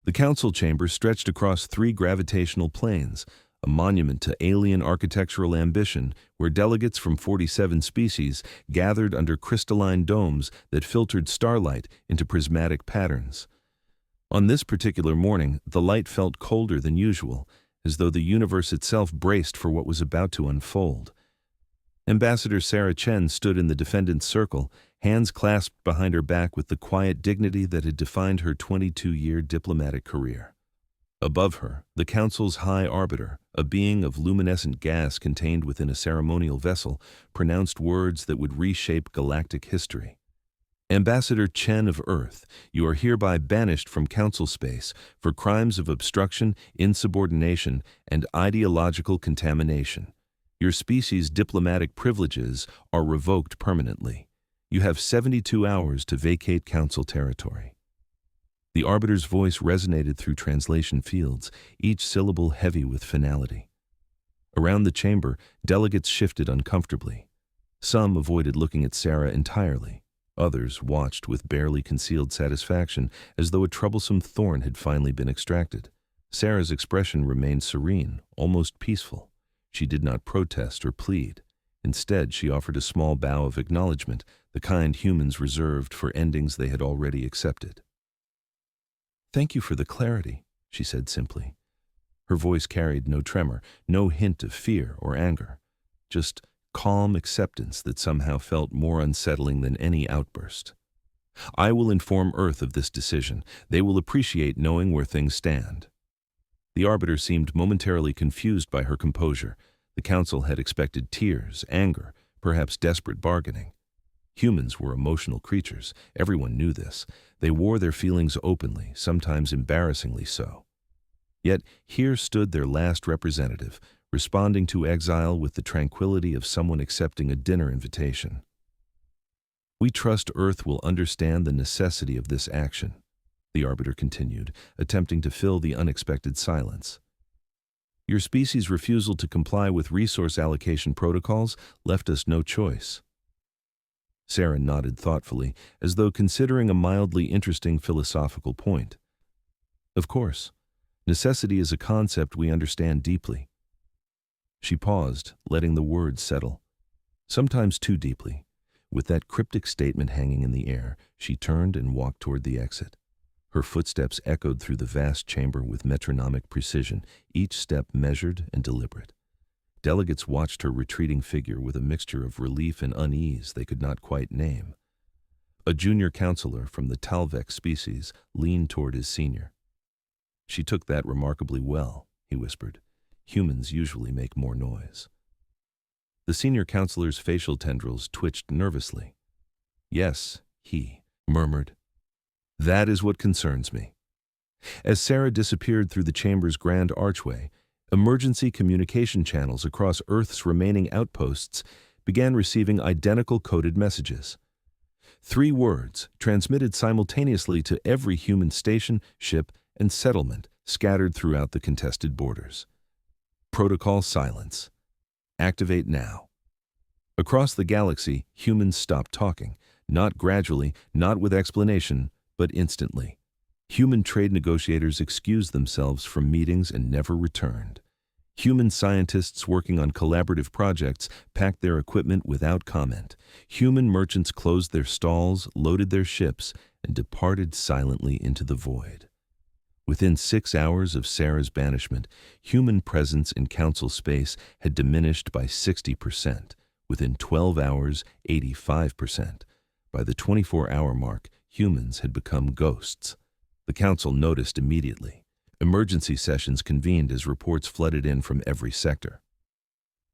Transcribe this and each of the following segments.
The council chamber stretched across 3 gravitational planes, a monument to alien architectural ambition where delegates from 47 species gathered under crystalline domes that filtered starlight into prismatic patterns. On this particular morning, the light felt colder than usual, as though the universe itself braced for what was about to unfold. Ambassador Sarah Chen stood in the defendant's circle, hands clasped behind her back with the quiet dignity that had defined her 22-year diplomatic career. Above her, the Council's High Arbiter, a being of luminescent gas contained within a ceremonial vessel, pronounced words that would reshape galactic history. Ambassador Chen of Earth, you are hereby banished from Council space for crimes of obstruction, insubordination, and ideological contamination. Your species' diplomatic privileges are revoked permanently. You have 72 hours to vacate Council territory. The Arbiter's voice resonated through translation fields, each syllable heavy with finality. Around the chamber, delegates shifted uncomfortably. Some avoided looking at Sarah entirely. Others watched with barely concealed satisfaction, as though a troublesome thorn had finally been extracted. Sarah's expression remained serene, almost peaceful. She did not protest or plead. Instead, she offered a small bow of acknowledgement, the kind humans reserved for endings they had already accepted. "Thank you for the clarity," she said simply. Her voice carried no tremor, no hint of fear or anger, just calm acceptance that somehow felt more unsettling than any outburst. "I will inform Earth of this decision. They will appreciate knowing where things stand." The Arbiter seemed momentarily confused by her composure. The Council had expected tears, anger, perhaps desperate bargaining. Humans were emotional creatures. Everyone knew this. They wore their feelings openly, sometimes embarrassingly so. Yet here stood their last representative, responding to exile with the tranquility of someone accepting a dinner invitation. "We trust Earth will understand the necessity of this action," the Arbiter continued, attempting to fill the unexpected silence. "Your species' refusal to comply with resource allocation protocols left us no choice." Sarah nodded thoughtfully, as though considering a mildly interesting philosophical point. "Of course, necessity is a concept we understand deeply." She paused, letting the words settle. Sometimes too deeply. With that cryptic statement hanging in the air, she turned and walked toward the exit. Her footsteps echoed through the vast chamber with metronomic precision, each step measured and deliberate. Delegates watched her retreating figure with a mixture of relief and unease they could not quite name. A junior counselor from the Talvek species leaned toward his senior. "She took that remarkably well," he whispered. "Humans usually make more noise." The senior counselor's facial tendrils twitched nervously. "Yes," he murmured. "That is what concerns me." As Sarah disappeared through the chamber's grand archway, emergency communication channels across Earth's remaining outposts began receiving identical coded messages. 3 words, transmitted simultaneously to every human station, ship, and settlement scattered throughout the contested borders. Protocol silence. Activate now. Across the galaxy, humans stopped talking, not gradually, not with explanation, but instantly. Human trade negotiators excused themselves from meetings and never returned. Human scientists working on collaborative projects packed their equipment without comment. Human merchants closed their stalls, loaded their ships, and departed silently into the void. Within 6 hours of Sarah's banishment, human presence in Council space had diminished by 60%. Within 12 hours, 85%. By the 24-hour mark, humans had become ghosts. The Council noticed immediately. Emergency sessions convened as reports flooded in from every sector.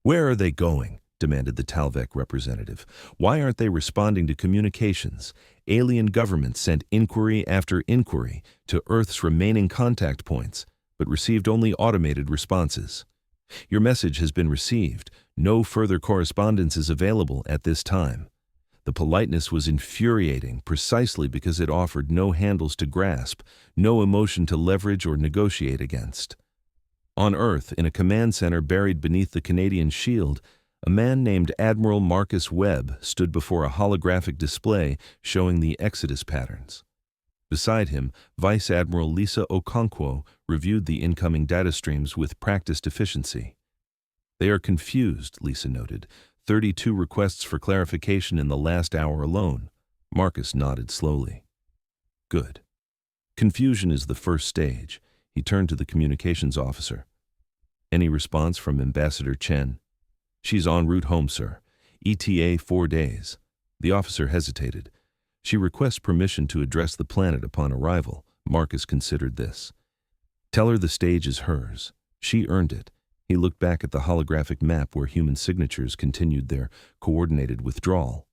"Where are they going?" demanded the Talvek representative. "Why aren't they responding to communications? Alien governments sent inquiry after inquiry to Earth's remaining contact points, but received only automated responses. Your message has been received. No further correspondence is available at this time." The politeness was infuriating precisely because it offered no handles to grasp, no emotion to leverage or negotiate against. On Earth, in a command center buried beneath the Canadian shield, a man named Admiral Marcus Webb stood before a holographic display showing the Exodus patterns. Beside him, Vice Admiral Lisa Okonkwo reviewed the incoming data streams with practiced efficiency. They are confused, Lisa noted. 32 requests for clarification in the last hour alone. Marcus nodded slowly. Good. Confusion is the first stage. He turned to the communications officer. Any response from Ambassador Chen? She's en route home, sir. ETA 4 days. The officer hesitated. She requests permission to address the planet upon arrival. Marcus considered this. Tell her the stage is hers. She earned it. He looked back at the holographic map where human signatures continued their coordinated withdrawal.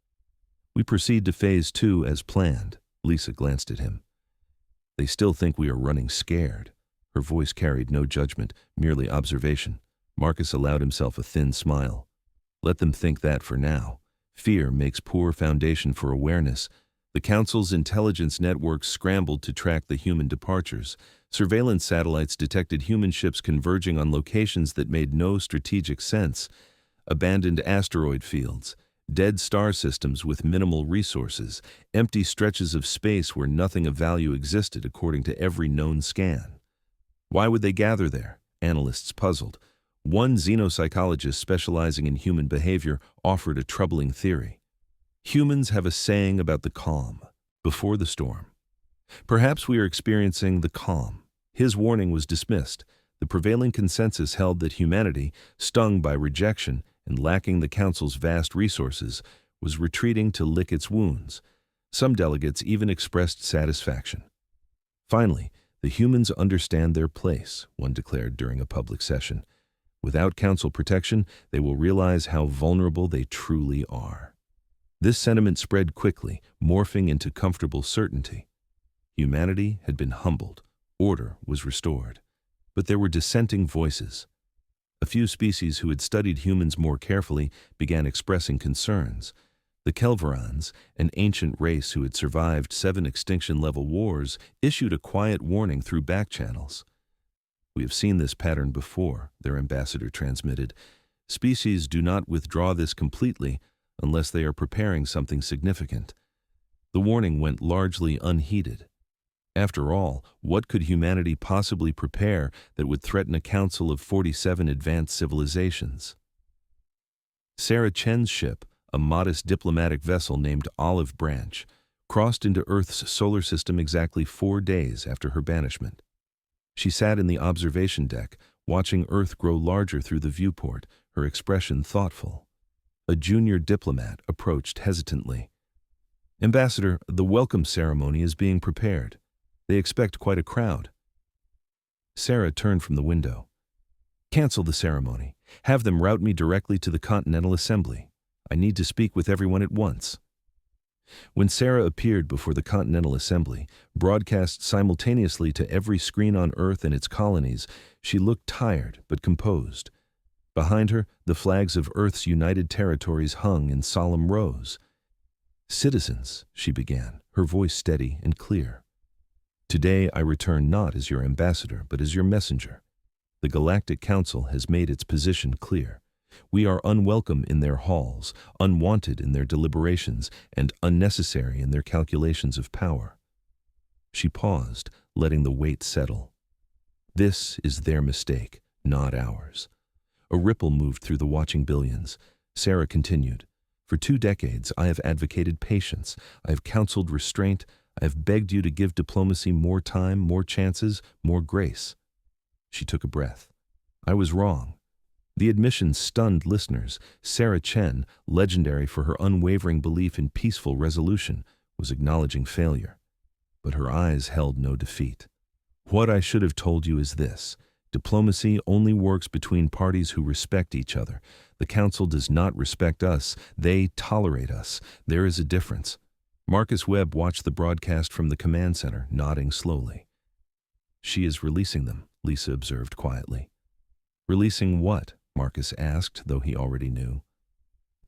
We proceed to Phase 2 as planned. Lisa glanced at him. They still think we are running scared. Her voice carried no judgment, merely observation. Marcus allowed himself a thin smile. Let them think that for now. Fear makes poor foundation for awareness. The Council's intelligence networks scrambled to track the human departures. Surveillance satellites detected human ships converging on locations that made no strategic sense. Abandoned asteroid fields, dead star systems with minimal resources, empty stretches of space where nothing of value existed according to every known scan. Why would they gather there? Analysts puzzled. One xenopsychologist specializing in human behavior offered a troubling theory. Humans have a saying about the calm, before the storm. Perhaps we are experiencing the calm. His warning was dismissed. The prevailing consensus held that humanity, stung by rejection and lacking the Council's vast resources, was retreating to lick its wounds. Some delegates even expressed satisfaction. Finally, the humans understand their place, one declared during a public session. Without Council protection, they will realize how vulnerable they truly are. This sentiment spread quickly, morphing into comfortable certainty. Humanity had been humbled. Order was restored. But there were dissenting voices. A few species who had studied humans more carefully began expressing concerns. The Kelverans, an ancient race who had survived 7 extinction-level wars, issued a quiet warning through back channels. We have seen this pattern before, their ambassador transmitted. Species do not withdraw this completely unless they are preparing something significant. The warning went largely unheeded. After all, what could humanity possibly prepare that would threaten a council of 47 advanced civilizations? Sarah Chen's ship, a modest diplomatic vessel named Olive Branch, crossed into Earth's solar system exactly 4 days after her banishment. She sat in the observation deck, watching Earth grow larger through the viewport, her expression thoughtful. A junior diplomat approached hesitantly. Ambassador, the welcome ceremony is being prepared. They expect quite a crowd. Sarah turned from the window. Cancel the ceremony. Have them route me directly to the Continental Assembly. I need to speak with everyone at once. When Sarah appeared before the Continental Assembly, broadcast simultaneously to every screen on Earth and its colonies, she looked tired but composed. Behind her, the flags of Earth's United Territories hung in solemn rows. Citizens, she began, her voice steady and clear. Today I return not as your ambassador, but as your messenger. The Galactic Council has made its position clear. We are unwelcome in their halls, unwanted in their deliberations, and unnecessary in their calculations of power. She paused, letting the weight settle. This is their mistake, not ours. A ripple moved through the watching billions. Sarah continued, For 2 decades I have advocated patience. I have counseled restraint. I have begged you to give diplomacy more time, more chances, more grace. She took a breath. I was wrong. The admission stunned listeners. Sarah Chen, legendary for her unwavering belief in peaceful resolution, was acknowledging failure. But her eyes held no defeat. What I should have told you is this. Diplomacy only works between parties who respect each other. The Council does not respect us. They tolerate us. There is a difference. Marcus Webb watched the broadcast from the command center, nodding slowly. She is releasing them, Lisa observed quietly. Releasing what? Marcus asked, though he already knew.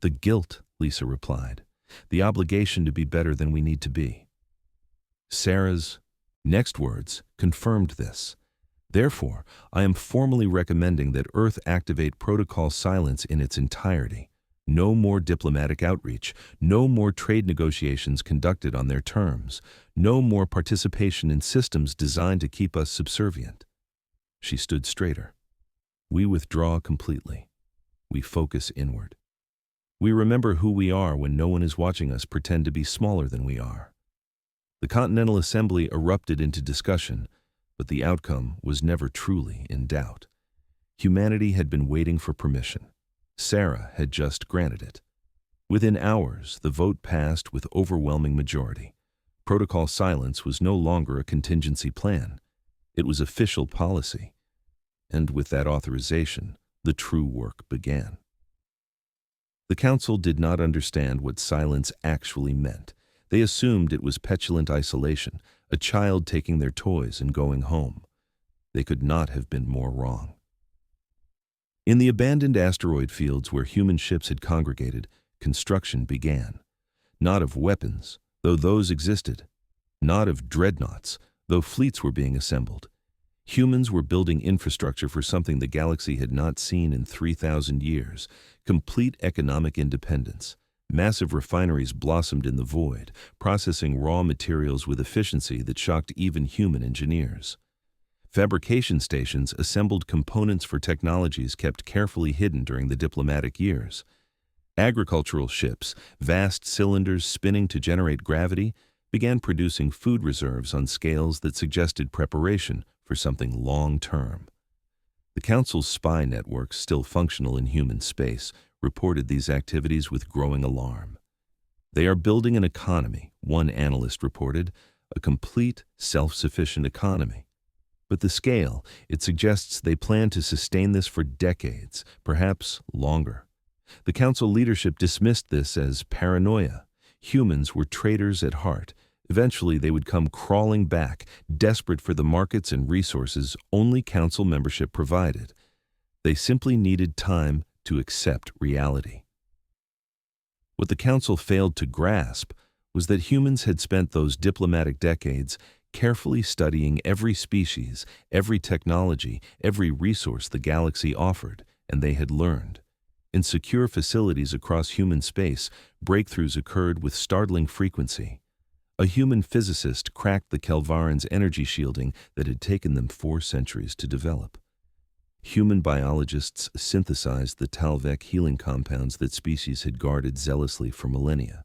The guilt, Lisa replied. The obligation to be better than we need to be. Sarah's next words confirmed this. Therefore, I am formally recommending that Earth activate Protocol Silence in its entirety. No more diplomatic outreach, no more trade negotiations conducted on their terms, no more participation in systems designed to keep us subservient. She stood straighter. We withdraw completely. We focus inward. We remember who we are when no one is watching us pretend to be smaller than we are. The Continental Assembly erupted into discussion, but the outcome was never truly in doubt. Humanity had been waiting for permission. Sarah had just granted it. Within hours, the vote passed with overwhelming majority. Protocol silence was no longer a contingency plan. It was official policy. And with that authorization, the true work began. The Council did not understand what silence actually meant. They assumed it was petulant isolation, a child taking their toys and going home. They could not have been more wrong. In the abandoned asteroid fields where human ships had congregated, construction began. Not of weapons, though those existed. Not of dreadnoughts, though fleets were being assembled. Humans were building infrastructure for something the galaxy had not seen in 3,000 years, complete economic independence. Massive refineries blossomed in the void, processing raw materials with efficiency that shocked even human engineers. Fabrication stations assembled components for technologies kept carefully hidden during the diplomatic years. Agricultural ships, vast cylinders spinning to generate gravity, began producing food reserves on scales that suggested preparation for something long-term. The Council's spy networks, still functional in human space, reported these activities with growing alarm. They are building an economy, one analyst reported, a complete, self-sufficient economy. But the scale, it suggests they plan to sustain this for decades, perhaps longer. The Council leadership dismissed this as paranoia. Humans were traitors at heart. Eventually, they would come crawling back, desperate for the markets and resources only Council membership provided. They simply needed time to accept reality. What the Council failed to grasp was that humans had spent those diplomatic decades carefully studying every species, every technology, every resource the galaxy offered, and they had learned. In secure facilities across human space, breakthroughs occurred with startling frequency. A human physicist cracked the Kelvaran's energy shielding that had taken them 4 centuries to develop. Human biologists synthesized the Talvec healing compounds that species had guarded zealously for millennia.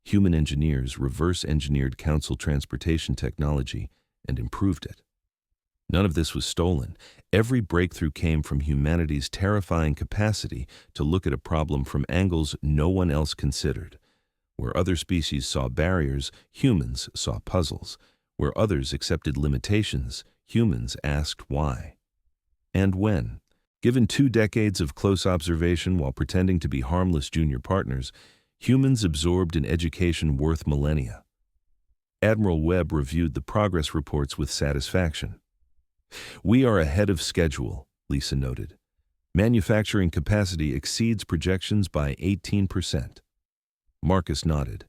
Human engineers reverse-engineered Council transportation technology and improved it. None of this was stolen. Every breakthrough came from humanity's terrifying capacity to look at a problem from angles no one else considered. Where other species saw barriers, humans saw puzzles. Where others accepted limitations, humans asked why. And when. Given 2 decades of close observation while pretending to be harmless junior partners, humans absorbed an education worth millennia. Admiral Webb reviewed the progress reports with satisfaction. "We are ahead of schedule," Lisa noted. "Manufacturing capacity exceeds projections by 18%. Marcus nodded.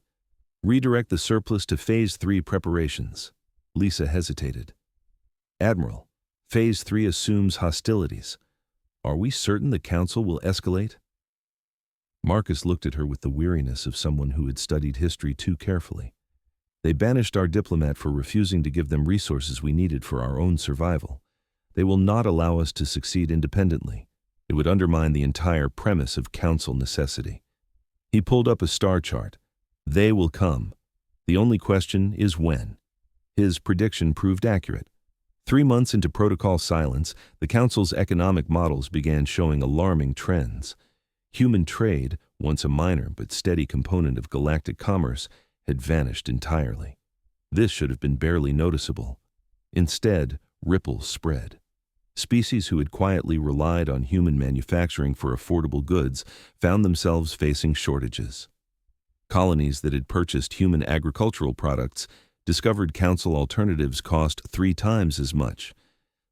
"Redirect the surplus to Phase 3 preparations." Lisa hesitated. "Admiral, Phase 3 assumes hostilities. Are we certain the Council will escalate?" Marcus looked at her with the weariness of someone who had studied history too carefully. "They banished our diplomat for refusing to give them resources we needed for our own survival. They will not allow us to succeed independently. It would undermine the entire premise of Council necessity." He pulled up a star chart. "They will come. The only question is when." His prediction proved accurate. 3 months into protocol silence, the Council's economic models began showing alarming trends. Human trade, once a minor but steady component of galactic commerce, had vanished entirely. This should have been barely noticeable. Instead, ripples spread. Species who had quietly relied on human manufacturing for affordable goods found themselves facing shortages. Colonies that had purchased human agricultural products discovered Council alternatives cost 3 times as much.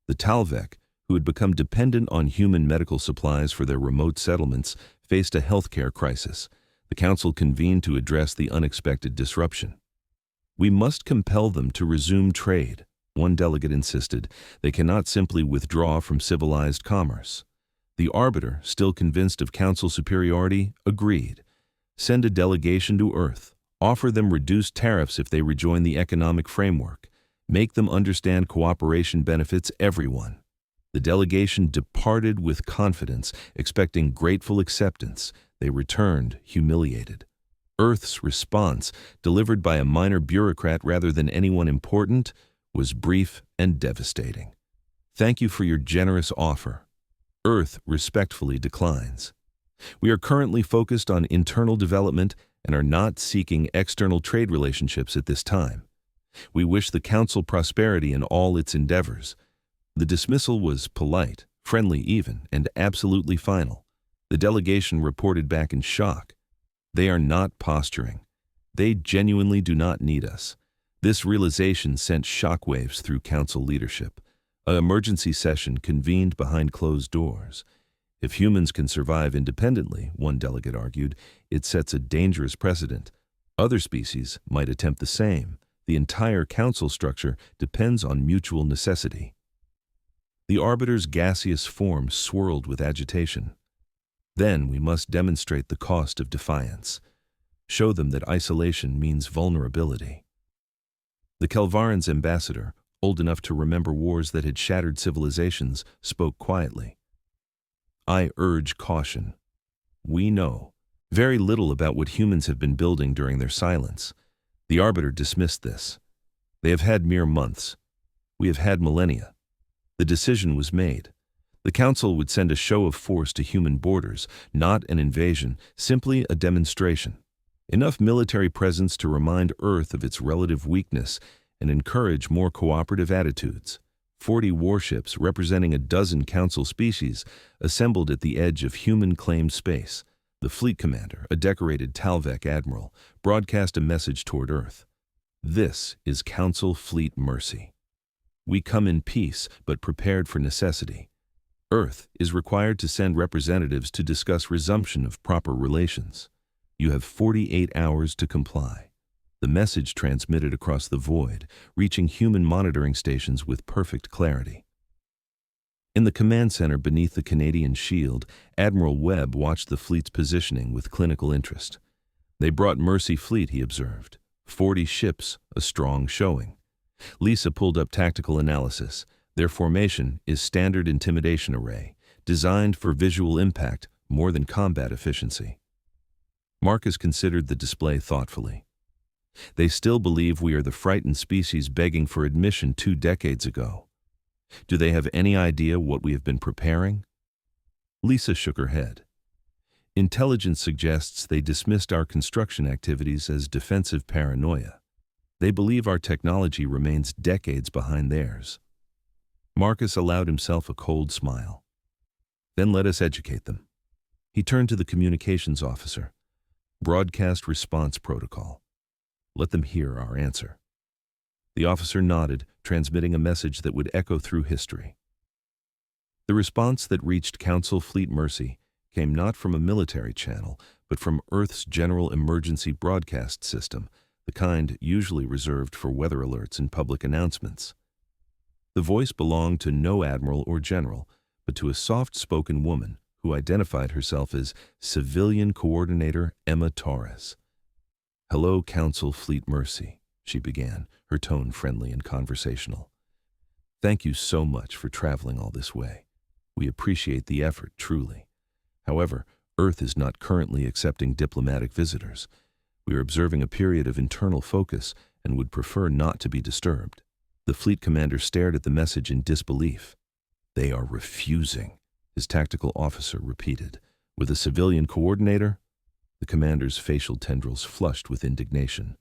The Talvec, who had become dependent on human medical supplies for their remote settlements, faced a healthcare crisis. The Council convened to address the unexpected disruption. "We must compel them to resume trade," one delegate insisted. "They cannot simply withdraw from civilized commerce." The Arbiter, still convinced of Council superiority, agreed. Send a delegation to Earth. Offer them reduced tariffs if they rejoin the economic framework. Make them understand cooperation benefits everyone. The delegation departed with confidence, expecting grateful acceptance. They returned humiliated. Earth's response, delivered by a minor bureaucrat rather than anyone important, was brief and devastating. Thank you for your generous offer. Earth respectfully declines. We are currently focused on internal development and are not seeking external trade relationships at this time. We wish the Council prosperity in all its endeavors. The dismissal was polite, friendly even, and absolutely final. The delegation reported back in shock. They are not posturing. They genuinely do not need us. This realization sent shockwaves through Council leadership. An emergency session convened behind closed doors. If humans can survive independently, one delegate argued, it sets a dangerous precedent. Other species might attempt the same. The entire Council structure depends on mutual necessity. The Arbiter's gaseous form swirled with agitation. Then we must demonstrate the cost of defiance. Show them that isolation means vulnerability. The Kelvaran's ambassador, old enough to remember wars that had shattered civilizations, spoke quietly. I urge caution. We know very little about what humans have been building during their silence. The Arbiter dismissed this. They have had mere months. We have had millennia. The decision was made. The Council would send a show of force to human borders, not an invasion, simply a demonstration. Enough military presence to remind Earth of its relative weakness and encourage more cooperative attitudes. 40 warships representing a dozen Council species assembled at the edge of human-claimed space. The fleet commander, a decorated Talvek admiral, broadcast a message toward Earth. This is Council Fleet Mercy. We come in peace, but prepared for necessity. Earth is required to send representatives to discuss resumption of proper relations. You have 48 hours to comply. The message transmitted across the void, reaching human monitoring stations with perfect clarity. In the command center beneath the Canadian shield, Admiral Webb watched the fleet's positioning with clinical interest. They brought Mercy Fleet, he observed. 40 ships, a strong showing. Lisa pulled up tactical analysis. Their formation is standard intimidation array, designed for visual impact more than combat efficiency. Marcus considered the display thoughtfully. They still believe we are the frightened species begging for admission 2 decades ago. Do they have any idea what we have been preparing? Lisa shook her head. Intelligence suggests they dismissed our construction activities as defensive paranoia. They believe our technology remains decades behind theirs. Marcus allowed himself a cold smile. Then let us educate them. He turned to the communications officer. Broadcast response protocol. Let them hear our answer. The officer nodded, transmitting a message that would echo through history. The response that reached Council Fleet Mercy came not from a military channel, but from Earth's General Emergency Broadcast System, the kind usually reserved for weather alerts and public announcements. The voice belonged to no admiral or general, but to a soft-spoken woman who identified herself as Civilian Coordinator Emma Torres. Hello, Council Fleet Mercy, she began, her tone friendly and conversational. Thank you so much for traveling all this way. We appreciate the effort, truly. However, Earth is not currently accepting diplomatic visitors. We are observing a period of internal focus and would prefer not to be disturbed. The fleet commander stared at the message in disbelief. They are refusing, his tactical officer repeated. With a civilian coordinator? The commander's facial tendrils flushed with indignation.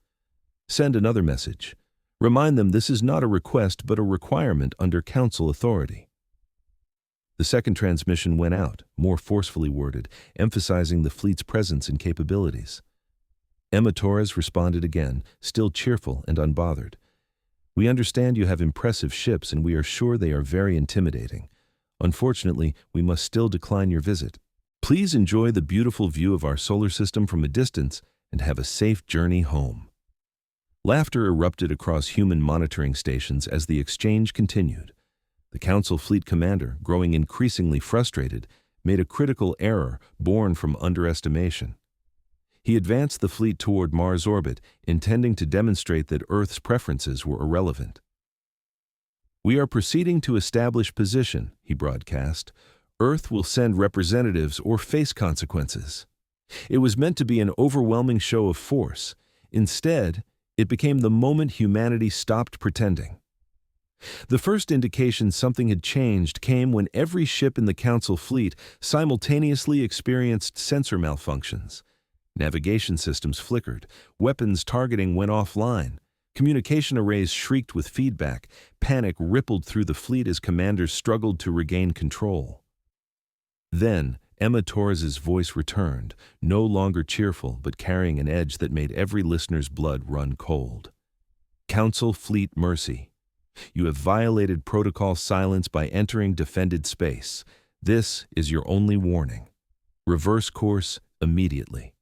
Send another message. Remind them this is not a request but a requirement under Council authority. The second transmission went out, more forcefully worded, emphasizing the fleet's presence and capabilities. Emma Torres responded again, still cheerful and unbothered. We understand you have impressive ships and we are sure they are very intimidating. Unfortunately, we must still decline your visit. Please enjoy the beautiful view of our solar system from a distance and have a safe journey home. Laughter erupted across human monitoring stations as the exchange continued. The Council fleet commander, growing increasingly frustrated, made a critical error born from underestimation. He advanced the fleet toward Mars' orbit, intending to demonstrate that Earth's preferences were irrelevant. "We are proceeding to establish position," he broadcast. "Earth will send representatives or face consequences." It was meant to be an overwhelming show of force. Instead, it became the moment humanity stopped pretending. The first indication something had changed came when every ship in the Council fleet simultaneously experienced sensor malfunctions. Navigation systems flickered, weapons targeting went offline, communication arrays shrieked with feedback, panic rippled through the fleet as commanders struggled to regain control. Then, Emma Torres's voice returned, no longer cheerful but carrying an edge that made every listener's blood run cold. "Council Fleet Mercy. You have violated protocol silence by entering defended space. This is your only warning. Reverse course immediately."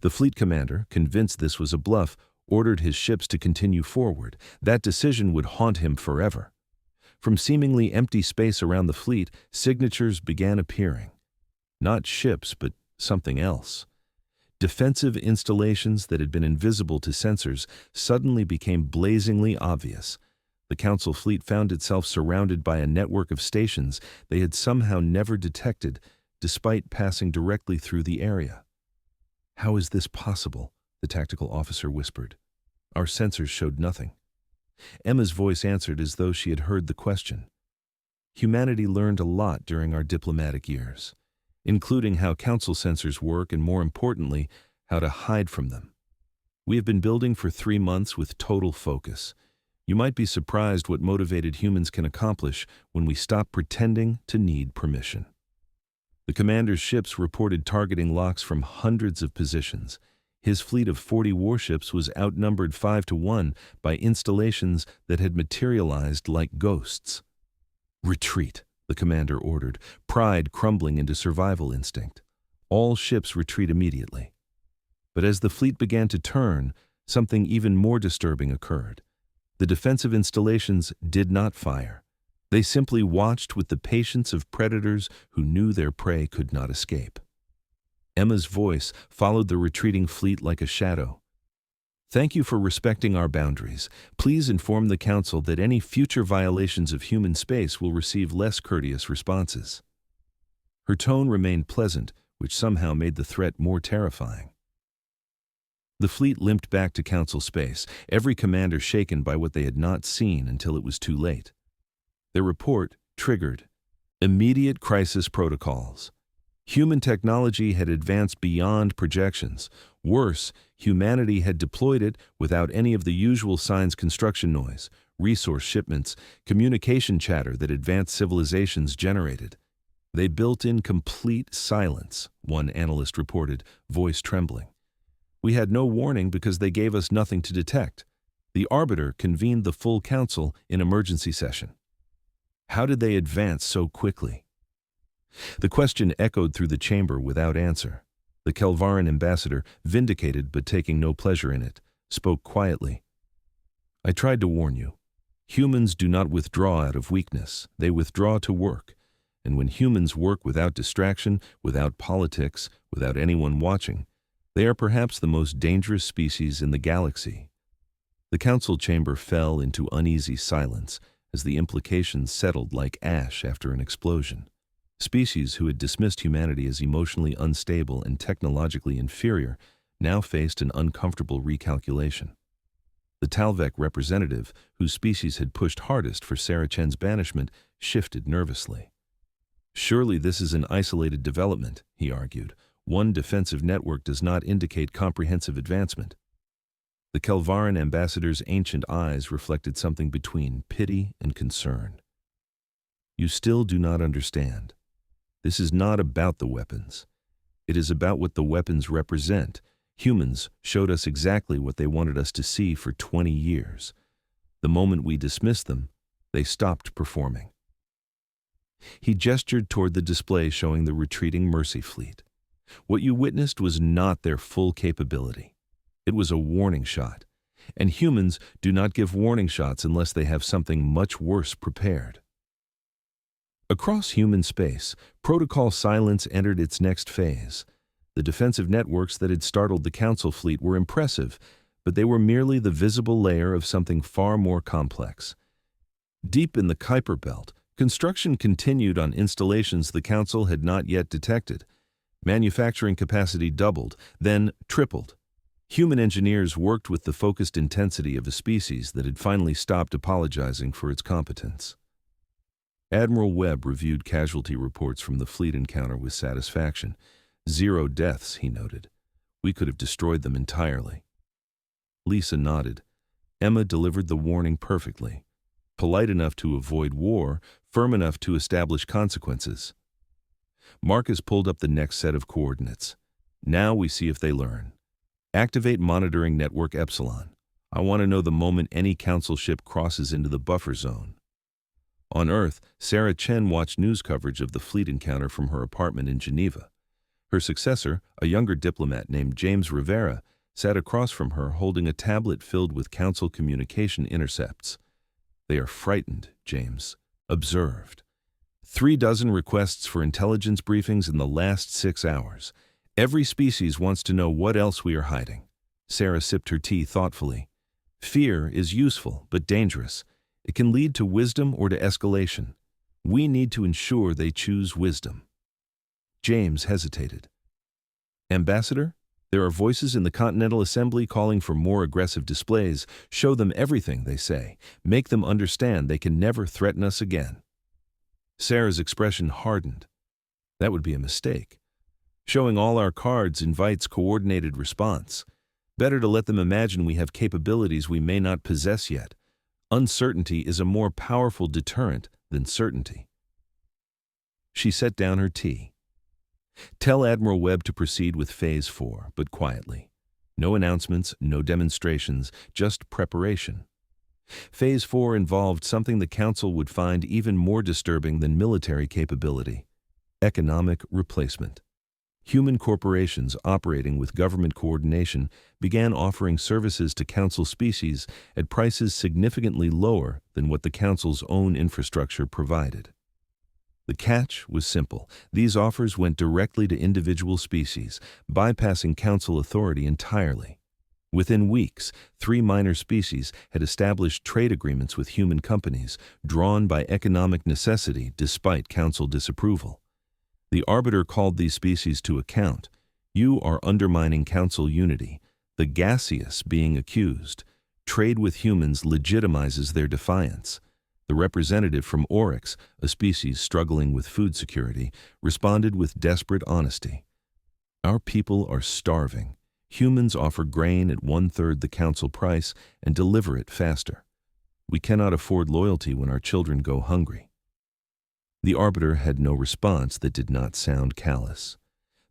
The fleet commander, convinced this was a bluff, ordered his ships to continue forward. That decision would haunt him forever. From seemingly empty space around the fleet, signatures began appearing. Not ships, but something else. Defensive installations that had been invisible to sensors suddenly became blazingly obvious. The Council fleet found itself surrounded by a network of stations they had somehow never detected, despite passing directly through the area. "How is this possible?" the tactical officer whispered. "Our sensors showed nothing." Emma's voice answered as though she had heard the question. "Humanity learned a lot during our diplomatic years, including how Council sensors work and, more importantly, how to hide from them. We have been building for 3 months with total focus. You might be surprised what motivated humans can accomplish when we stop pretending to need permission." The commander's ships reported targeting locks from hundreds of positions. His fleet of 40 warships was outnumbered 5-1 by installations that had materialized like ghosts. "Retreat," the commander ordered, pride crumbling into survival instinct. All ships retreat immediately. But as the fleet began to turn, something even more disturbing occurred. The defensive installations did not fire. They simply watched with the patience of predators who knew their prey could not escape. Emma's voice followed the retreating fleet like a shadow. "Thank you for respecting our boundaries. Please inform the Council that any future violations of human space will receive less courteous responses." Her tone remained pleasant, which somehow made the threat more terrifying. The fleet limped back to Council space, every commander shaken by what they had not seen until it was too late. Their report triggered immediate crisis protocols. Human technology had advanced beyond projections. Worse, humanity had deployed it without any of the usual signs: construction noise, resource shipments, communication chatter that advanced civilizations generated. They built in complete silence, one analyst reported, voice trembling. "We had no warning because they gave us nothing to detect." The Arbiter convened the full Council in emergency session. How did they advance so quickly? The question echoed through the chamber without answer. The Kelvaran ambassador, vindicated but taking no pleasure in it, spoke quietly. "I tried to warn you. Humans do not withdraw out of weakness. They withdraw to work. And when humans work without distraction, without politics, without anyone watching, they are perhaps the most dangerous species in the galaxy." The Council chamber fell into uneasy silence as the implications settled like ash after an explosion. Species who had dismissed humanity as emotionally unstable and technologically inferior now faced an uncomfortable recalculation. The Talvek representative, whose species had pushed hardest for Sarah Chen's banishment, shifted nervously. "Surely this is an isolated development," he argued. "One defensive network does not indicate comprehensive advancement." The Kelvaran ambassador's ancient eyes reflected something between pity and concern. "You still do not understand. This is not about the weapons. It is about what the weapons represent. Humans showed us exactly what they wanted us to see for 20 years. The moment we dismissed them, they stopped performing." He gestured toward the display showing the retreating Mercy fleet. "What you witnessed was not their full capability. It was a warning shot, and humans do not give warning shots unless they have something much worse prepared." Across human space, protocol silence entered its next phase. The defensive networks that had startled the Council fleet were impressive, but they were merely the visible layer of something far more complex. Deep in the Kuiper Belt, construction continued on installations the Council had not yet detected. Manufacturing capacity doubled, then tripled. Human engineers worked with the focused intensity of a species that had finally stopped apologizing for its competence. Admiral Webb reviewed casualty reports from the fleet encounter with satisfaction. 0 deaths, he noted. We could have destroyed them entirely. Lisa nodded. Emma delivered the warning perfectly. Polite enough to avoid war, firm enough to establish consequences. Marcus pulled up the next set of coordinates. Now we see if they learn. Activate monitoring network Epsilon. I want to know the moment any Council ship crosses into the buffer zone. On Earth, Sarah Chen watched news coverage of the fleet encounter from her apartment in Geneva. Her successor, a younger diplomat named James Rivera, sat across from her holding a tablet filled with Council communication intercepts. They are frightened, James observed. 36 requests for intelligence briefings in the last 6 hours. Every species wants to know what else we are hiding. Sarah sipped her tea thoughtfully. Fear is useful, but dangerous. It can lead to wisdom or to escalation. We need to ensure they choose wisdom. James hesitated. Ambassador, there are voices in the Continental Assembly calling for more aggressive displays. Show them everything, they say. Make them understand they can never threaten us again. Sarah's expression hardened. That would be a mistake. Showing all our cards invites coordinated response. Better to let them imagine we have capabilities we may not possess yet. Uncertainty is a more powerful deterrent than certainty. She set down her tea. Tell Admiral Webb to proceed with Phase 4, but quietly. No announcements, no demonstrations, just preparation. Phase 4 involved something the Council would find even more disturbing than military capability: economic replacement. Human corporations operating with government coordination began offering services to Council species at prices significantly lower than what the Council's own infrastructure provided. The catch was simple. These offers went directly to individual species, bypassing Council authority entirely. Within weeks, 3 minor species had established trade agreements with human companies, drawn by economic necessity despite Council disapproval. The Arbiter called these species to account. You are undermining Council unity, the gaseous being accused. Trade with humans legitimizes their defiance. The representative from Oryx, a species struggling with food security, responded with desperate honesty. Our people are starving. Humans offer grain at 1/3 the Council price and deliver it faster. We cannot afford loyalty when our children go hungry. The Arbiter had no response that did not sound callous.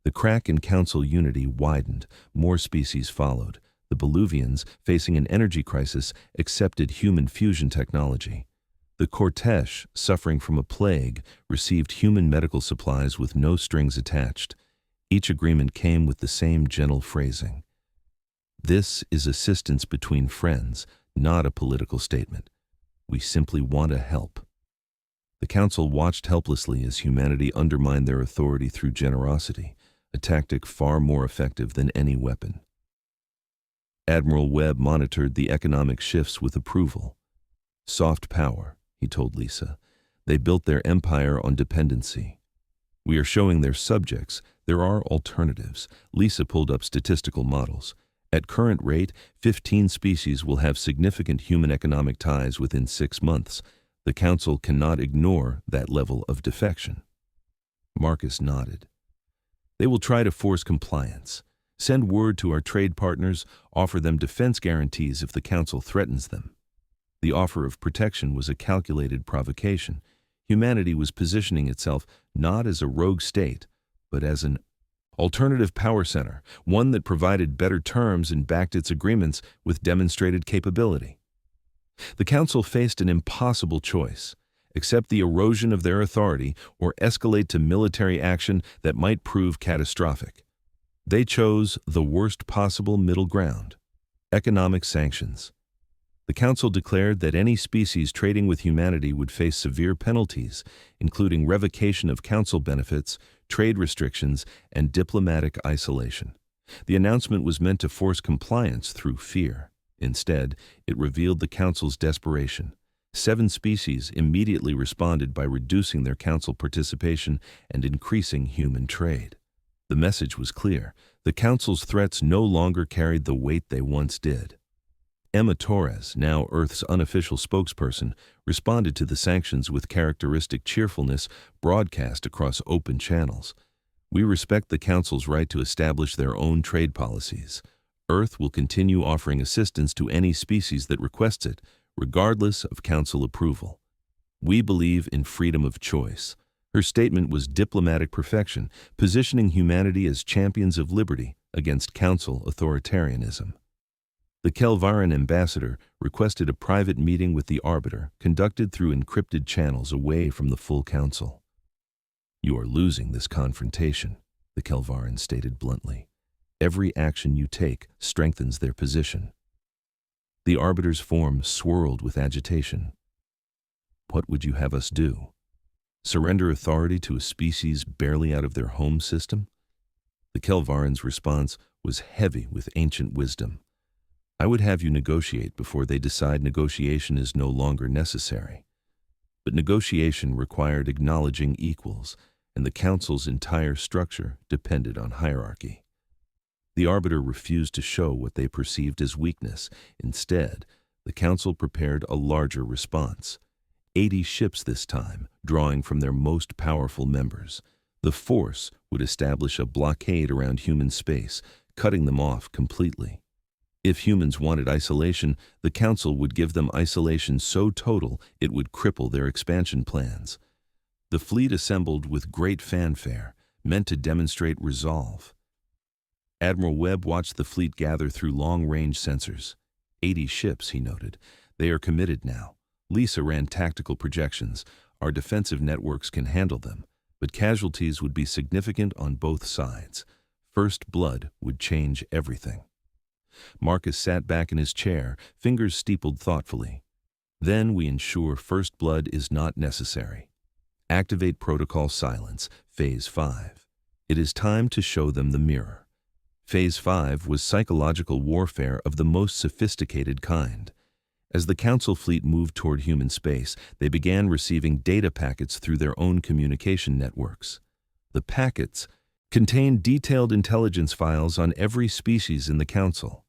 The crack in Council unity widened. More species followed. The Boluvians, facing an energy crisis, accepted human fusion technology. The Cortesh, suffering from a plague, received human medical supplies with no strings attached. Each agreement came with the same gentle phrasing. This is assistance between friends, not a political statement. We simply want to help. The Council watched helplessly as humanity undermined their authority through generosity, a tactic far more effective than any weapon. Admiral Webb monitored the economic shifts with approval. Soft power, he told Lisa. They built their empire on dependency. We are showing their subjects there are alternatives. Lisa pulled up statistical models. At current rate, 15 species will have significant human economic ties within 6 months. The Council cannot ignore that level of defection. Marcus nodded. They will try to force compliance. Send word to our trade partners, offer them defense guarantees if the Council threatens them. The offer of protection was a calculated provocation. Humanity was positioning itself not as a rogue state, but as an alternative power center, one that provided better terms and backed its agreements with demonstrated capability. The Council faced an impossible choice: accept the erosion of their authority or escalate to military action that might prove catastrophic. They chose the worst possible middle ground: economic sanctions. The Council declared that any species trading with humanity would face severe penalties, including revocation of Council benefits, trade restrictions, and diplomatic isolation. The announcement was meant to force compliance through fear. Instead, it revealed the Council's desperation. 7 species immediately responded by reducing their Council participation and increasing human trade. The message was clear. The Council's threats no longer carried the weight they once did. Emma Torres, now Earth's unofficial spokesperson, responded to the sanctions with characteristic cheerfulness broadcast across open channels. We respect the Council's right to establish their own trade policies. Earth will continue offering assistance to any species that requests it, regardless of Council approval. We believe in freedom of choice. Her statement was diplomatic perfection, positioning humanity as champions of liberty against Council authoritarianism. The Kelvaran ambassador requested a private meeting with the Arbiter, conducted through encrypted channels away from the full Council. "You are losing this confrontation," the Kelvaran stated bluntly. "Every action you take strengthens their position." The Arbiter's form swirled with agitation. "What would you have us do? Surrender authority to a species barely out of their home system?" The Kelvaran's response was heavy with ancient wisdom. "I would have you negotiate before they decide negotiation is no longer necessary." But negotiation required acknowledging equals, and the Council's entire structure depended on hierarchy. The Arbiter refused to show what they perceived as weakness. Instead, the Council prepared a larger response. 80 ships this time, drawing from their most powerful members. The force would establish a blockade around human space, cutting them off completely. If humans wanted isolation, the Council would give them isolation so total it would cripple their expansion plans. The fleet assembled with great fanfare, meant to demonstrate resolve. Admiral Webb watched the fleet gather through long-range sensors. 80 ships, he noted. They are committed now. Lisa ran tactical projections. Our defensive networks can handle them, but casualties would be significant on both sides. First blood would change everything. Marcus sat back in his chair, fingers steepled thoughtfully. "Then we ensure first blood is not necessary. Activate protocol silence, Phase 5. It is time to show them the mirror." Phase 5 was psychological warfare of the most sophisticated kind. As the Council fleet moved toward human space, they began receiving data packets through their own communication networks. The packets contained detailed intelligence files on every species in the Council.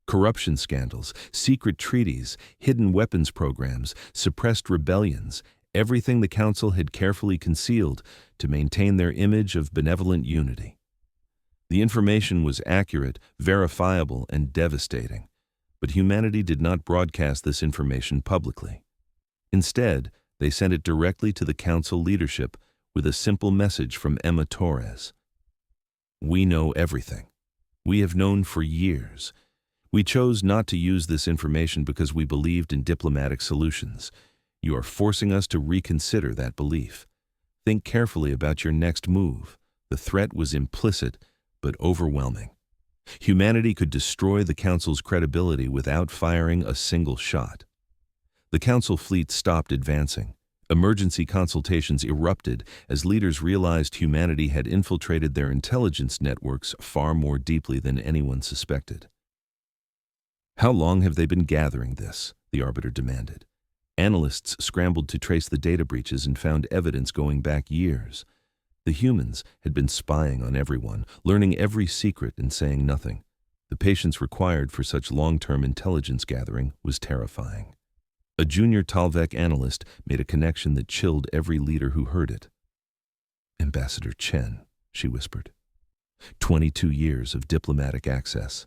Corruption scandals, secret treaties, hidden weapons programs, suppressed rebellions, everything the Council had carefully concealed to maintain their image of benevolent unity. The information was accurate, verifiable, and devastating, but humanity did not broadcast this information publicly. Instead, they sent it directly to the Council leadership with a simple message from Emma Torres. "We know everything. We have known for years. We chose not to use this information because we believed in diplomatic solutions. You are forcing us to reconsider that belief. Think carefully about your next move." The threat was implicit, but overwhelming. Humanity could destroy the Council's credibility without firing a single shot. The Council fleet stopped advancing. Emergency consultations erupted as leaders realized humanity had infiltrated their intelligence networks far more deeply than anyone suspected. "How long have they been gathering this?" the Arbiter demanded. Analysts scrambled to trace the data breaches and found evidence going back years. The humans had been spying on everyone, learning every secret and saying nothing. The patience required for such long-term intelligence gathering was terrifying. A junior Talvec analyst made a connection that chilled every leader who heard it. "Ambassador Chen," she whispered. 22 years of diplomatic access.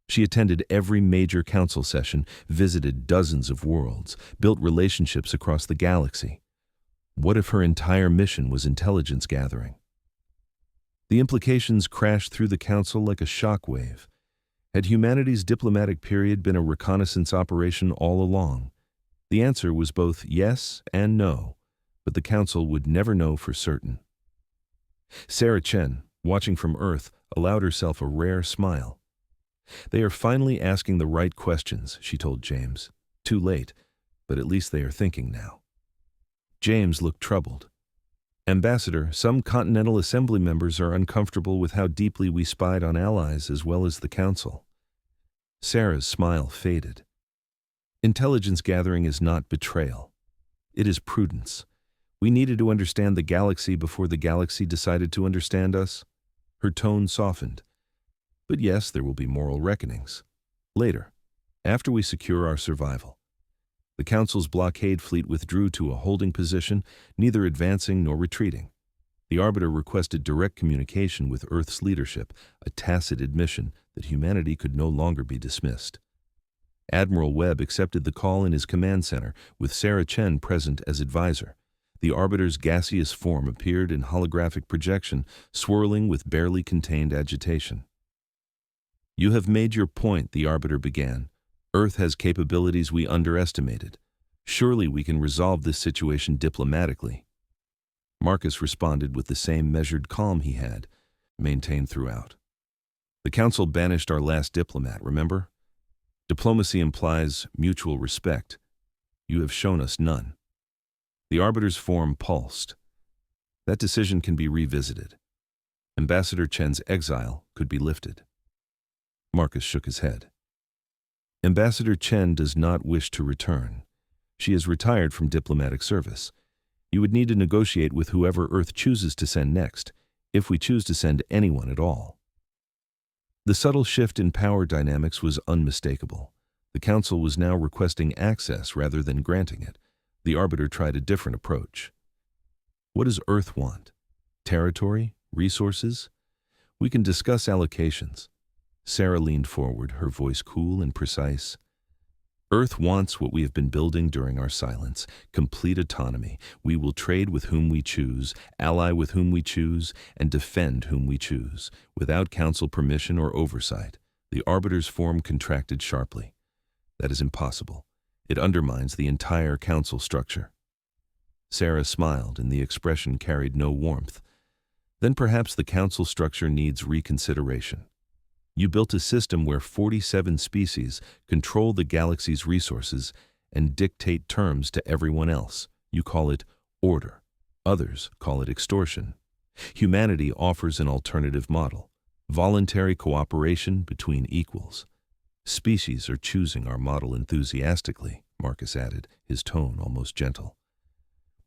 She attended every major Council session, visited dozens of worlds, built relationships across the galaxy. What if her entire mission was intelligence gathering? The implications crashed through the Council like a shockwave. Had humanity's diplomatic period been a reconnaissance operation all along? The answer was both yes and no, but the Council would never know for certain. Sarah Chen, watching from Earth, allowed herself a rare smile. "They are finally asking the right questions," she told James. Too late, but at least they are thinking now. James looked troubled. Ambassador, some Continental Assembly members are uncomfortable with how deeply we spied on allies as well as the Council. Sarah's smile faded. Intelligence gathering is not betrayal. It is prudence. We needed to understand the galaxy before the galaxy decided to understand us. Her tone softened. But yes, there will be moral reckonings. Later, after we secure our survival. The Council's blockade fleet withdrew to a holding position, neither advancing nor retreating. The Arbiter requested direct communication with Earth's leadership, a tacit admission that humanity could no longer be dismissed. Admiral Webb accepted the call in his command center, with Sarah Chen present as advisor. The Arbiter's gaseous form appeared in holographic projection, swirling with barely contained agitation. "You have made your point," the Arbiter began. "Earth has capabilities we underestimated. Surely we can resolve this situation diplomatically." Marcus responded with the same measured calm he had maintained throughout. "The Council banished our last diplomat, remember? Diplomacy implies mutual respect. You have shown us none." The Arbiter's form pulsed. "That decision can be revisited. Ambassador Chen's exile could be lifted." Marcus shook his head. "Ambassador Chen does not wish to return. She has retired from diplomatic service. You would need to negotiate with whoever Earth chooses to send next, if we choose to send anyone at all." The subtle shift in power dynamics was unmistakable. The Council was now requesting access rather than granting it. The Arbiter tried a different approach. "What does Earth want? Territory? Resources? We can discuss allocations." Sarah leaned forward, her voice cool and precise. "Earth wants what we have been building during our silence, complete autonomy. We will trade with whom we choose, ally with whom we choose, and defend whom we choose, without Council permission or oversight." The Arbiter's form contracted sharply. "That is impossible. It undermines the entire Council structure." Sarah smiled, and the expression carried no warmth. "Then perhaps the Council structure needs reconsideration. You built a system where 47 species control the galaxy's resources and dictate terms to everyone else. You call it order. Others call it extortion. Humanity offers an alternative model, voluntary cooperation between equals. Species are choosing our model enthusiastically," Marcus added, his tone almost gentle.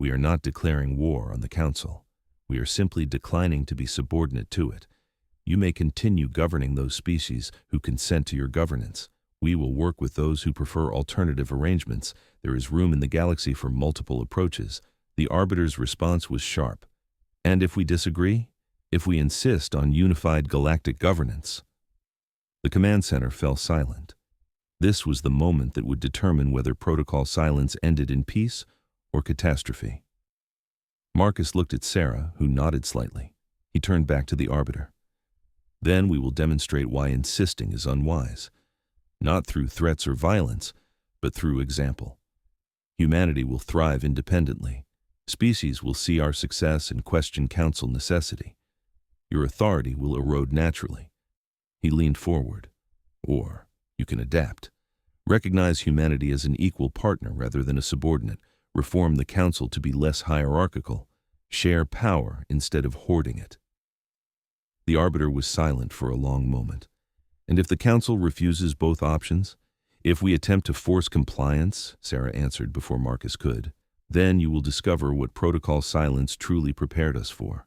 "We are not declaring war on the Council. We are simply declining to be subordinate to it. You may continue governing those species who consent to your governance. We will work with those who prefer alternative arrangements. There is room in the galaxy for multiple approaches." The Arbiter's response was sharp. "And if we disagree? If we insist on unified galactic governance?" The command center fell silent. This was the moment that would determine whether protocol silence ended in peace or catastrophe. Marcus looked at Sarah, who nodded slightly. He turned back to the Arbiter. "Then we will demonstrate why insisting is unwise. Not through threats or violence, but through example. Humanity will thrive independently. Species will see our success and question Council necessity. Your authority will erode naturally." He leaned forward. "Or you can adapt. Recognize humanity as an equal partner rather than a subordinate. Reform the Council to be less hierarchical. Share power instead of hoarding it." The Arbiter was silent for a long moment. "And if the Council refuses both options? If we attempt to force compliance," Sarah answered before Marcus could, "then you will discover what protocol silence truly prepared us for.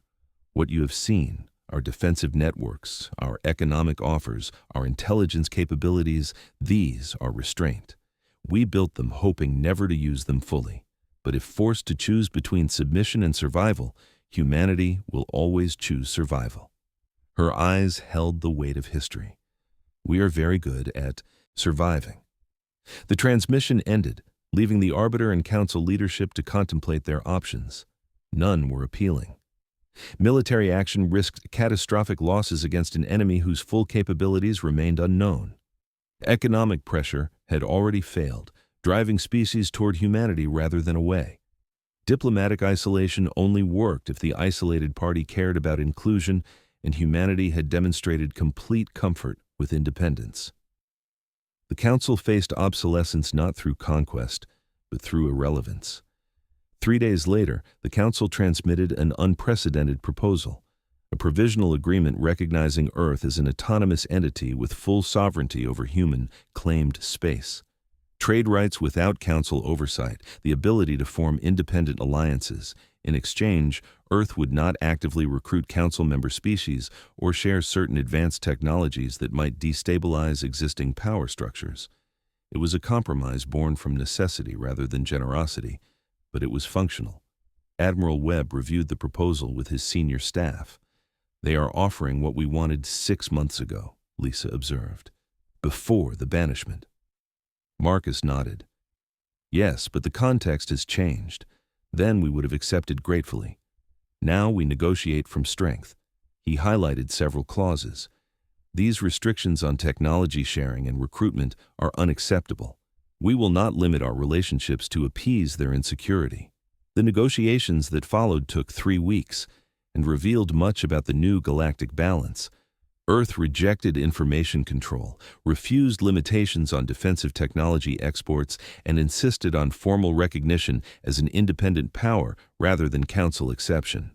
What you have seen, our defensive networks, our economic offers, our intelligence capabilities, these are restraint. We built them hoping never to use them fully. But if forced to choose between submission and survival, humanity will always choose survival." Her eyes held the weight of history. "We are very good at surviving." The transmission ended, leaving the Arbiter and Council leadership to contemplate their options. None were appealing. Military action risked catastrophic losses against an enemy whose full capabilities remained unknown. Economic pressure had already failed, driving species toward humanity rather than away. Diplomatic isolation only worked if the isolated party cared about inclusion, and humanity had demonstrated complete comfort with independence. The Council faced obsolescence not through conquest, but through irrelevance. 3 days later, the Council transmitted an unprecedented proposal, a provisional agreement recognizing Earth as an autonomous entity with full sovereignty over human-claimed space. Trade rights without Council oversight, the ability to form independent alliances. In exchange, Earth would not actively recruit Council member species or share certain advanced technologies that might destabilize existing power structures. It was a compromise born from necessity rather than generosity, but it was functional. Admiral Webb reviewed the proposal with his senior staff. "They are offering what we wanted 6 months ago," Lisa observed, "before the banishment." Marcus nodded. "Yes, but the context has changed. Then we would have accepted gratefully. Now we negotiate from strength." He highlighted several clauses. "These restrictions on technology sharing and recruitment are unacceptable. We will not limit our relationships to appease their insecurity." The negotiations that followed took 3 weeks and revealed much about the new galactic balance. Earth rejected information control, refused limitations on defensive technology exports, and insisted on formal recognition as an independent power rather than Council exception.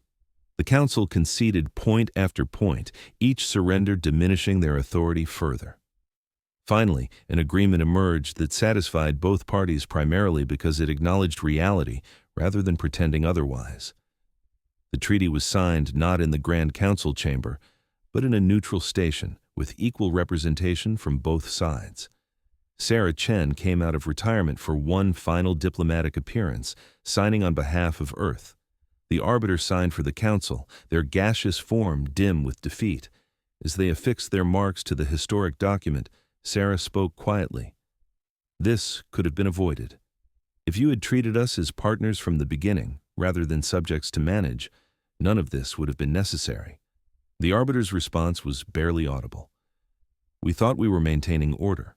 The Council conceded point after point, each surrender diminishing their authority further. Finally, an agreement emerged that satisfied both parties primarily because it acknowledged reality rather than pretending otherwise. The treaty was signed not in the Grand Council chamber, but in a neutral station with equal representation from both sides. Sarah Chen came out of retirement for one final diplomatic appearance, signing on behalf of Earth. The Arbiter signed for the Council, their gaseous form dim with defeat. As they affixed their marks to the historic document, Sarah spoke quietly. "This could have been avoided. If you had treated us as partners from the beginning, rather than subjects to manage, none of this would have been necessary." The Arbiter's response was barely audible. "We thought we were maintaining order."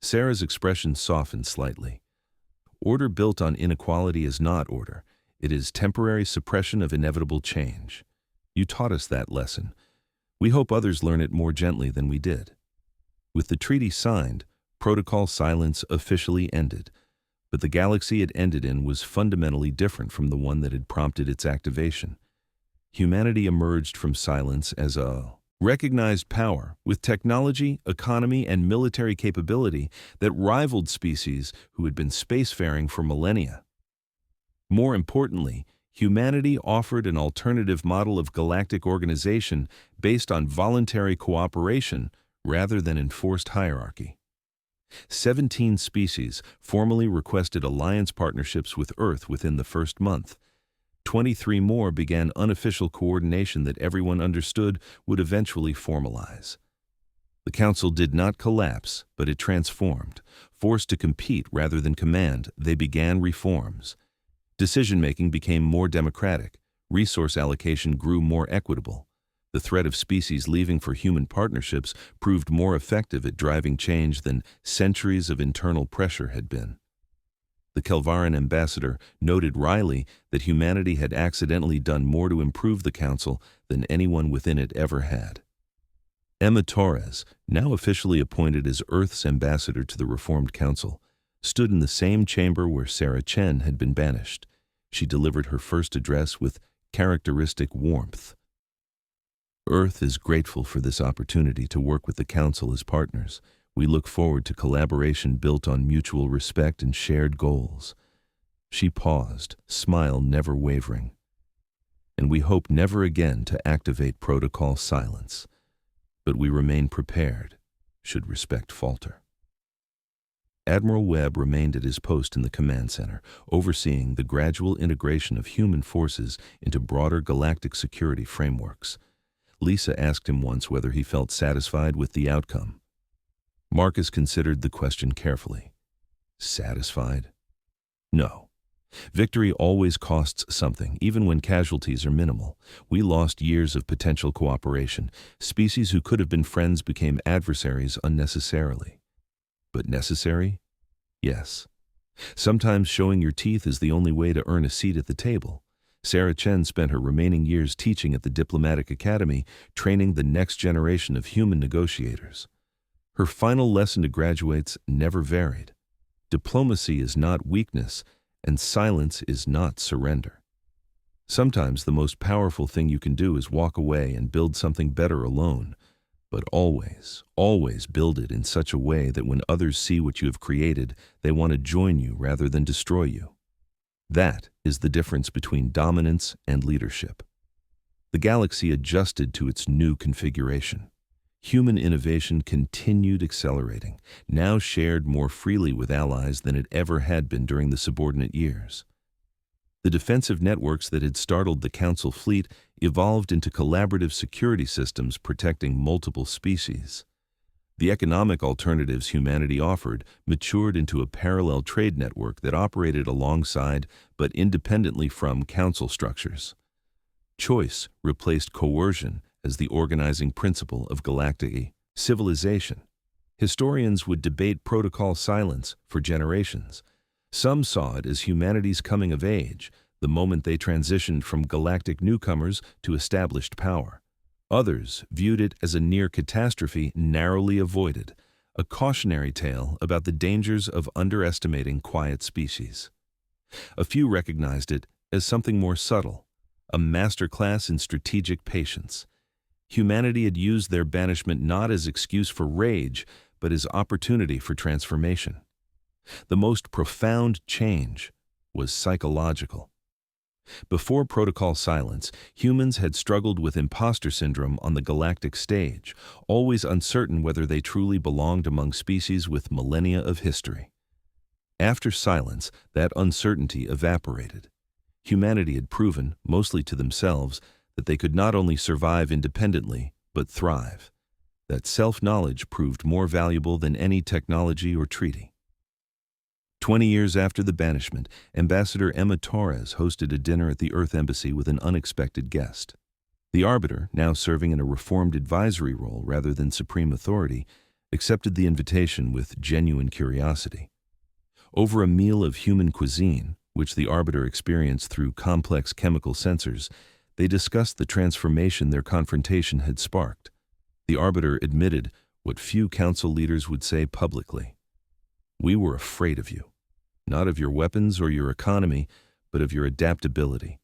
Sarah's expression softened slightly. "Order built on inequality is not order. It is temporary suppression of inevitable change. You taught us that lesson. We hope others learn it more gently than we did." With the treaty signed, protocol silence officially ended, but the galaxy it ended in was fundamentally different from the one that had prompted its activation. Humanity emerged from silence as a recognized power with technology, economy, and military capability that rivaled species who had been spacefaring for millennia. More importantly, humanity offered an alternative model of galactic organization based on voluntary cooperation rather than enforced hierarchy. 17 species formally requested alliance partnerships with Earth within the first month. 23 more began unofficial coordination that everyone understood would eventually formalize. The Council did not collapse, but it transformed. Forced to compete rather than command, they began reforms. Decision-making became more democratic. Resource allocation grew more equitable. The threat of species leaving for human partnerships proved more effective at driving change than centuries of internal pressure had been. The Kelvaran ambassador noted wryly that humanity had accidentally done more to improve the Council than anyone within it ever had. Emma Torres, now officially appointed as Earth's ambassador to the Reformed Council, stood in the same chamber where Sarah Chen had been banished. She delivered her first address with characteristic warmth. "Earth is grateful for this opportunity to work with the Council as partners. We look forward to collaboration built on mutual respect and shared goals." She paused, smile never wavering. "And we hope never again to activate protocol silence. But we remain prepared, should respect falter." Admiral Webb remained at his post in the command center, overseeing the gradual integration of human forces into broader galactic security frameworks. Lisa asked him once whether he felt satisfied with the outcome. Marcus considered the question carefully. Satisfied? No. Victory always costs something, even when casualties are minimal. We lost years of potential cooperation. Species who could have been friends became adversaries unnecessarily. But necessary? Yes. Sometimes showing your teeth is the only way to earn a seat at the table. Sarah Chen spent her remaining years teaching at the Diplomatic Academy, training the next generation of human negotiators. Her final lesson to graduates never varied. Diplomacy is not weakness, and silence is not surrender. Sometimes the most powerful thing you can do is walk away and build something better alone, but always, always build it in such a way that when others see what you have created, they want to join you rather than destroy you. That is the difference between dominance and leadership. The galaxy adjusted to its new configuration. Human innovation continued accelerating, now shared more freely with allies than it ever had been during the subordinate years. The defensive networks that had startled the Council fleet evolved into collaborative security systems protecting multiple species. The economic alternatives humanity offered matured into a parallel trade network that operated alongside but independently from Council structures. Choice replaced coercion as the organizing principle of galactic civilization. Historians would debate protocol silence for generations. Some saw it as humanity's coming of age, the moment they transitioned from galactic newcomers to established power. Others viewed it as a near catastrophe narrowly avoided, a cautionary tale about the dangers of underestimating quiet species. A few recognized it as something more subtle, a masterclass in strategic patience. Humanity had used their banishment not as excuse for rage, but as opportunity for transformation. The most profound change was psychological. Before protocol silence, humans had struggled with imposter syndrome on the galactic stage, always uncertain whether they truly belonged among species with millennia of history. After silence, that uncertainty evaporated. Humanity had proven, mostly to themselves, that they could not only survive independently, but thrive. That self-knowledge proved more valuable than any technology or treaty. 20 years after the banishment, Ambassador Emma Torres hosted a dinner at the Earth Embassy with an unexpected guest. The Arbiter, now serving in a reformed advisory role rather than supreme authority, accepted the invitation with genuine curiosity. Over a meal of human cuisine, which the Arbiter experienced through complex chemical sensors, they discussed the transformation their confrontation had sparked. The Arbiter admitted what few Council leaders would say publicly. "We were afraid of you. Not of your weapons or your economy, but of your adaptability.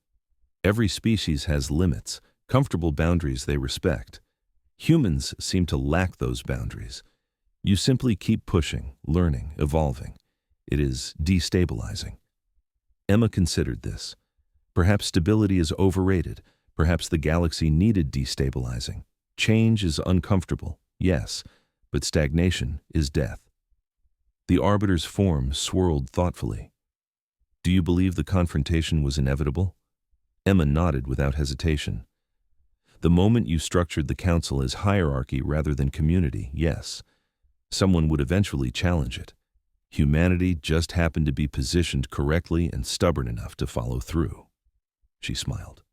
Every species has limits, comfortable boundaries they respect. Humans seem to lack those boundaries. You simply keep pushing, learning, evolving. It is destabilizing." Emma considered this. Perhaps stability is overrated. Perhaps the galaxy needed destabilizing. Change is uncomfortable, yes, but stagnation is death. The Arbiter's form swirled thoughtfully. "Do you believe the confrontation was inevitable?" Emma nodded without hesitation. "The moment you structured the Council as hierarchy rather than community, yes. Someone would eventually challenge it. Humanity just happened to be positioned correctly and stubborn enough to follow through." She smiled.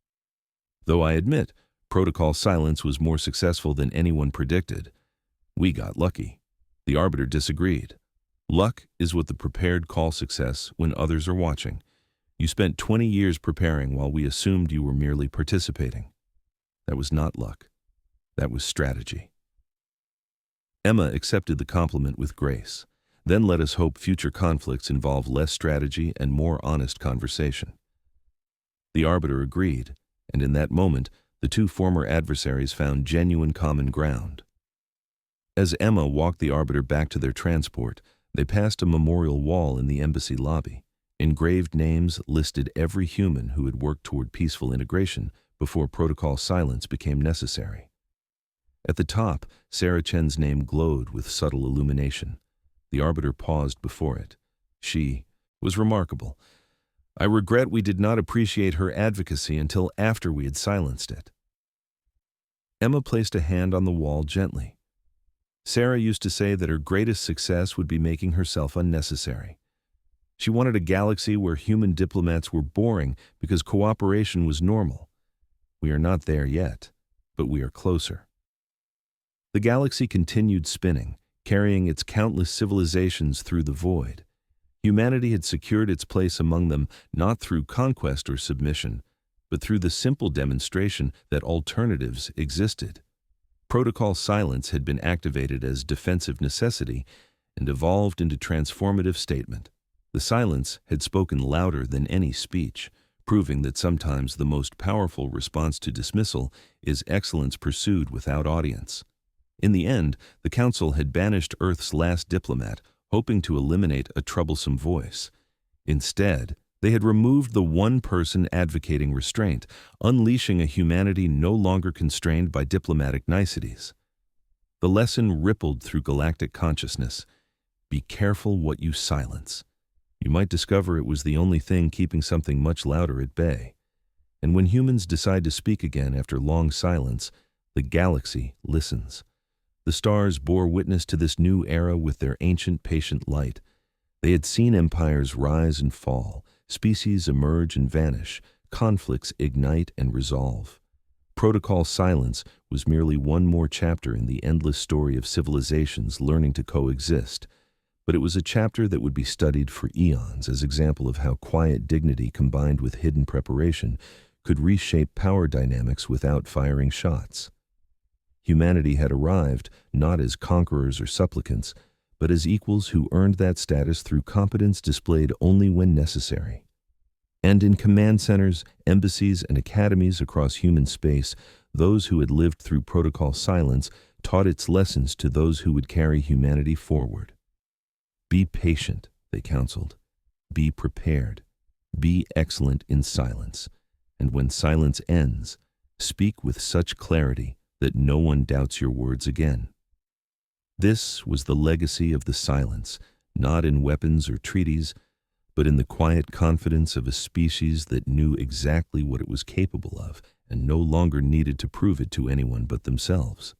"Though I admit, protocol silence was more successful than anyone predicted. We got lucky." The Arbiter disagreed. "Luck is what the prepared call success when others are watching. You spent 20 years preparing while we assumed you were merely participating. That was not luck. That was strategy." Emma accepted the compliment with grace. "Then let us hope future conflicts involve less strategy and more honest conversation." The Arbiter agreed, and in that moment, the two former adversaries found genuine common ground. As Emma walked the Arbiter back to their transport, they passed a memorial wall in the embassy lobby. Engraved names listed every human who had worked toward peaceful integration before protocol silence became necessary. At the top, Sarah Chen's name glowed with subtle illumination. The Arbiter paused before it. She was remarkable. "I regret we did not appreciate her advocacy until after we had silenced it." Emma placed a hand on the wall gently. "Sarah used to say that her greatest success would be making herself unnecessary. She wanted a galaxy where human diplomats were boring because cooperation was normal. We are not there yet, but we are closer." The galaxy continued spinning, carrying its countless civilizations through the void. Humanity had secured its place among them not through conquest or submission, but through the simple demonstration that alternatives existed. Protocol silence had been activated as defensive necessity and evolved into transformative statement. The silence had spoken louder than any speech, proving that sometimes the most powerful response to dismissal is excellence pursued without audience. In the end, the Council had banished Earth's last diplomat, hoping to eliminate a troublesome voice. Instead, they had removed the one person advocating restraint, unleashing a humanity no longer constrained by diplomatic niceties. The lesson rippled through galactic consciousness. Be careful what you silence. You might discover it was the only thing keeping something much louder at bay. And when humans decide to speak again after long silence, the galaxy listens. The stars bore witness to this new era with their ancient patient light. They had seen empires rise and fall, species emerge and vanish, conflicts ignite and resolve. Protocol silence was merely one more chapter in the endless story of civilizations learning to coexist, but it was a chapter that would be studied for eons as example of how quiet dignity combined with hidden preparation could reshape power dynamics without firing shots. Humanity had arrived not as conquerors or supplicants, but as equals who earned that status through competence displayed only when necessary. And in command centers, embassies, and academies across human space, those who had lived through protocol silence taught its lessons to those who would carry humanity forward. Be patient, they counseled. Be prepared. Be excellent in silence. And when silence ends, speak with such clarity that no one doubts your words again. This was the legacy of the silence, not in weapons or treaties, but in the quiet confidence of a species that knew exactly what it was capable of and no longer needed to prove it to anyone but themselves.